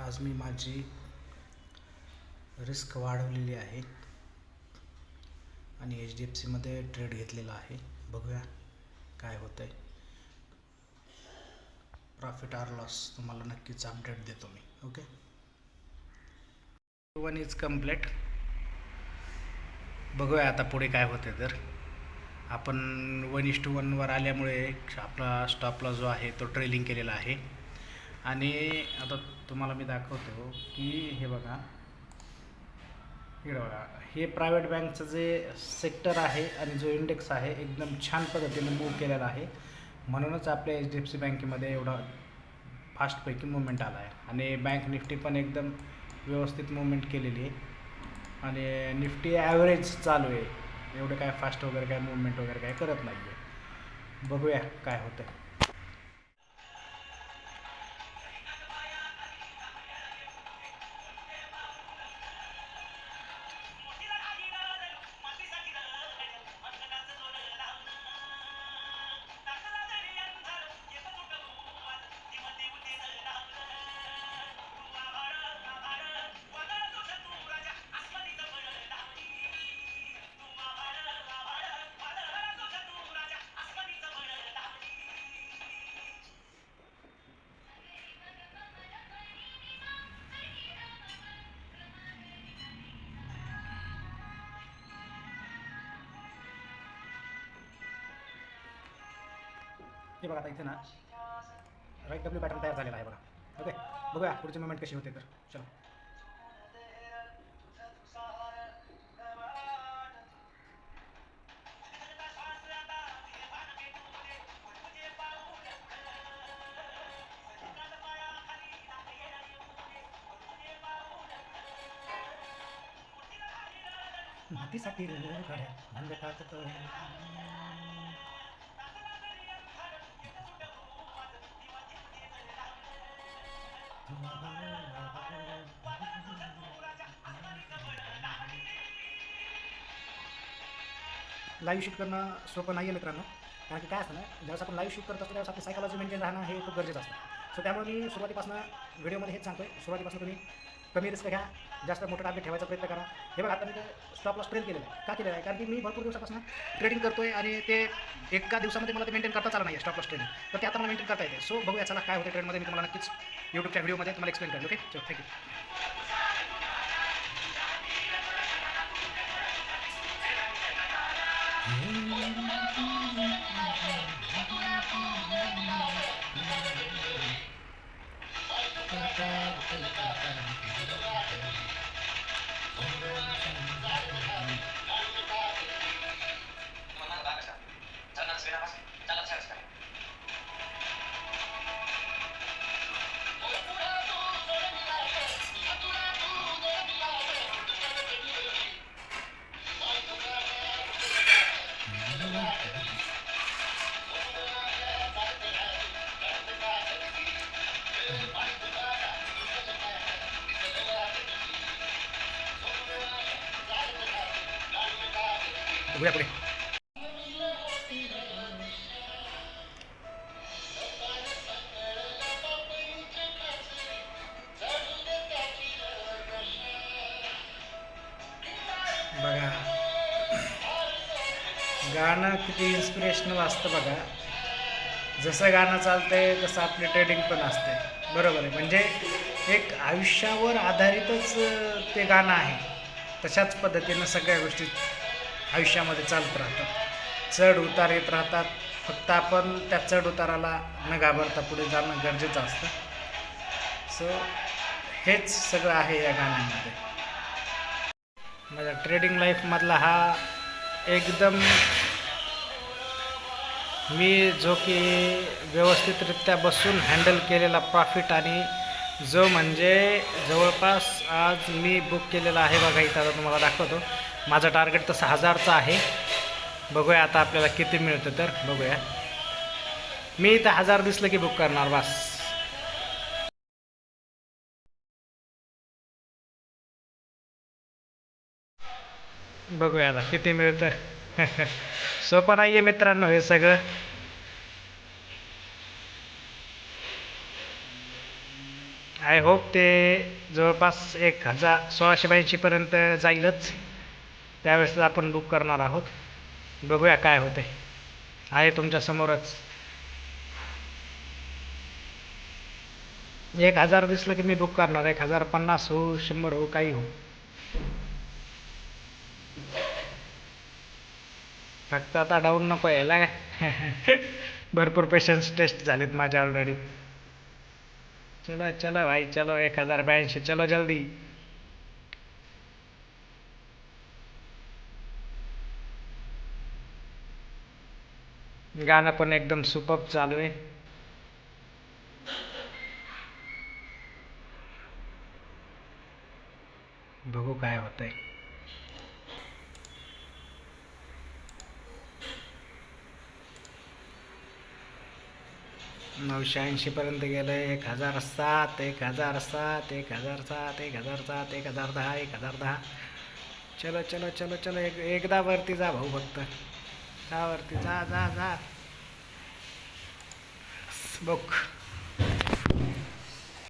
आज मी माझी रिस्क वाढवलेली आहे आणि HDFCमध्ये ट्रेड घेतलेला आहे. बघूया काय होतं आहे. प्रॉफिट आर लॉस तुम्हाला नक्कीच अपडेट देतो मी. Okay, 1 is complete. बघूया आता पुढे काय होते. तर आपण 1:1 आल्यामुळे आपला स्टॉपला जो आहे तो ट्रेलिंग केलेला आहे. आणि आता तुम्हाला मी दाखवतो की हे बघा, इकडे बघा, हे प्रायव्हेट बँकचं जे सेक्टर आहे आणि जो इंडेक्स आहे एकदम छान पद्धतीने मूव्ह केलेला आहे. म्हणूनच आपल्या HDFC बँकेमध्ये एवढा फास्टपैकी मुवमेंट आला आहे. आणि बँक निफ्टी पण एकदम व्यवस्थित मुवमेंट केलेली आहे. आणि निफ्टी ॲव्हरेज चालू आहे, एवढं काय फास्ट वगैरे काय मुवमेंट वगैरे काय करत नाही आहे. बघूया काय होतं आहे. हे बघा, आता इथे ना राईट डब्ल्यू पॅटर्न तयार झालेला आहे बघा. ओके, बघूया पुढची मुवमेंट कशी होते. तर चलो, मातीसाठी लाईव्ह शूट करणं सोपं नाही आहे मित्रांनो. कारण की काय असतं ना, ज्यावेळेस आपण लाईव्ह शूट करत असतो त्यावेळेस आपली सायकॉलॉजी मेंटेन राहणं हे खूप गरजेचं असतं. सो त्यामुळे मी सुरुवातीपासून व्हिडिओमध्ये हेच सांगतो आहे, सुरुवातीपासून तुम्ही कमी रिस्क घ्या, जास्त मोठं टार्गेट ठेवायचा प्रयत्न करा. हे बघा, आता मी ते स्टॉप लॉस ट्रेल केलेलं आहे. का केलेलं आहे? कारण की मी भरपूर दिवसापासून ट्रेडिंग करतो आहे आणि ते एका दिवसामध्ये मला ते मेंटेन करता आलं नाही आहे स्टॉप लॉस ट्रेडिंग. तर ते आता मला मेंटेन करता येते. सो बघूया चला काय होतं ट्रेडमध्ये. मी तुम्हाला नक्कीच यूट्यूबच्या व्हिडिओमध्ये तुम्हाला एक्सप्लेन करेल. ओके, चलो, थँक्यू. बघूया पुढे. बघा, गाणं किती इन्स्पिरेशनल असतं बघा. जसं गाणं चालतंय तसं आपली ट्रेडिंग पण असते. बरोबर आहे, म्हणजे एक आयुष्यावर आधारितच ते गाणं आहे. तशाच पद्धतीनं सगळ्या गोष्टी आयुष्यामध्ये चालत राहतात, चढ उतार येत राहतात. फक्त आपण त्या चढ उताराला न घाबरता पुढे जाणं गरजेचं असतं. सो हेच सगळं आहे या गाण्यामध्ये. माझ्या ट्रेडिंग लाईफमधला हा एकदम मी जो की व्यवस्थितरित्या बसून हँडल केलेला प्रॉफिट, आणि जो म्हणजे जवळपास आज मी बुक केलेला आहे बघा. इथं आता तुम्हाला दाखवतो. माझं टार्गेट तसं 1000चं आहे. बघूया आता आपल्याला किती मिळतं. तर बघूया, मी इथं 1000 दिसलं की बुक करणार बस. बघूया आता किती मिळतं. सोपं नाही आहे मित्रांनो हे सगळं. आय होप ते जवळपास 1682पर्यंत जाईलच. त्यावेळेस आपण बुक करणार आहोत. बघूया काय होते. आहे तुमच्या समोरच. 1000 दिसलं की मी बुक करणार. 1050 हो, 100 हो, काही हो. फक्त आता डाऊन नको यायला काय. भरपूर पेशन्स टेस्ट झालेत माझ्या ऑलरेडी. चलो चलो भाई चलो, 1082, चलो जल्दी. गाणं पण एकदम सुपर चालू आहे. बघू काय होतंय. 980पर्यंत गेलंय. 1007, 1007, 1007, 1007, 1010, 1010. चलो चलो चलो चलो, एकदा वरती जा भाऊ, फक्त जा वरती, जा जा जा. बघ